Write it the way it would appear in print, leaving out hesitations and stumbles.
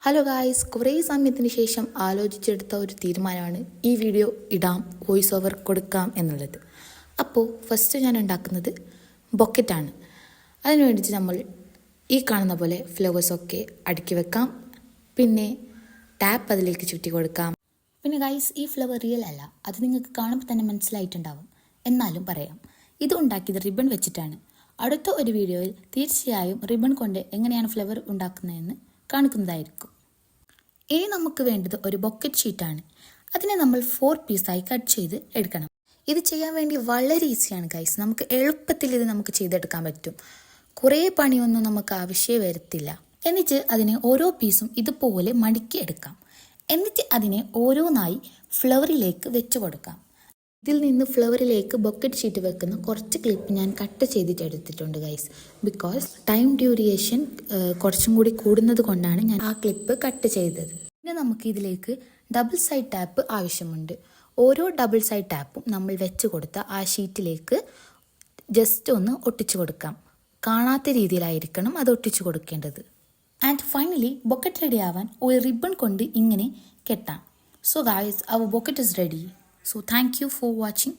Hello guys, കുറേ സമയത്തിന് ശേഷം ആലോചിച്ചെടുത്ത ഒരു തീരുമാനമാണ് ഈ വീഡിയോ ഇടാം, വോയിസ് ഓവർ കൊടുക്കാം എന്നുള്ളത്. അപ്പോൾ ഫസ്റ്റ് ഞാൻ ഉണ്ടാക്കുന്നത് ബൊക്കറ്റാണ്. അതിന് വേണ്ടിയിട്ട് നമ്മൾ ഈ കാണുന്ന പോലെ ഫ്ലവേഴ്സൊക്കെ അടുക്കി വെക്കാം. പിന്നെ ടാപ്പ് അതിലേക്ക് ചുറ്റി കൊടുക്കാം. പിന്നെ ഗായ്സ്, ഈ ഫ്ലവർ റിയൽ അല്ല, അത് നിങ്ങൾക്ക് കാണുമ്പോൾ തന്നെ മനസ്സിലായിട്ടുണ്ടാവും. എന്നാലും പറയാം, ഇത് ഉണ്ടാക്കിയത് റിബൺ വെച്ചിട്ടാണ്. അടുത്ത ഒരു വീഡിയോയിൽ തീർച്ചയായും റിബൺ കൊണ്ട് എങ്ങനെയാണ് ഫ്ലവർ ഉണ്ടാക്കുന്നതെന്ന് കാണിക്കുന്നതായിരിക്കും. ഇനി നമുക്ക് വേണ്ടത് ഒരു ബൊക്കറ്റ് ഷീറ്റാണ്. അതിനെ നമ്മൾ 4 പീസായി കട്ട് ചെയ്ത് എടുക്കണം. ഇത് ചെയ്യാൻ വേണ്ടി വളരെ ഈസിയാണ് ഗൈസ്. നമുക്ക് എളുപ്പത്തിൽ ഇത് നമുക്ക് ചെയ്തെടുക്കാൻ പറ്റും. കുറേ പണിയൊന്നും നമുക്ക് ആവശ്യമേ വരത്തില്ല. എന്നിട്ട് അതിനെ ഓരോ പീസും ഇതുപോലെ മടക്കി എടുക്കാം. എന്നിട്ട് അതിനെ ഓരോന്നായി ഫ്ലവറിലേക്ക് വെച്ച് കൊടുക്കാം. ഇതിൽ നിന്ന് ഫ്ലവറിലേക്ക് ബൊക്കറ്റ് ഷീറ്റ് വെക്കുന്ന കുറച്ച് ക്ലിപ്പ് ഞാൻ കട്ട് ചെയ്തിട്ട് എടുത്തിട്ടുണ്ട് ഗൈസ്. ബിക്കോസ് ടൈം ഡ്യൂറേഷൻ കുറച്ചും കൂടി കൂടുന്നത് കൊണ്ടാണ് ഞാൻ ആ ക്ലിപ്പ് കട്ട് ചെയ്തത്. പിന്നെ നമുക്ക് ഇതിലേക്ക് ഡബിൾ സൈഡ് ടാപ്പ് ആവശ്യമുണ്ട്. ഓരോ ഡബിൾ സൈഡ് ടാപ്പും നമ്മൾ വെച്ച് കൊടുത്ത ആ ഷീറ്റിലേക്ക് ജസ്റ്റ് ഒന്ന് ഒട്ടിച്ചു കൊടുക്കാം. കാണാത്ത രീതിയിലായിരിക്കണം അത് ഒട്ടിച്ചു കൊടുക്കേണ്ടത്. ആൻഡ് ഫൈനലി ബൊക്കറ്റ് റെഡി ആവാൻ ഒരു റിബൺ കൊണ്ട് ഇങ്ങനെ കെട്ടാം. So guys, our bouquet is ready. So thank you for watching.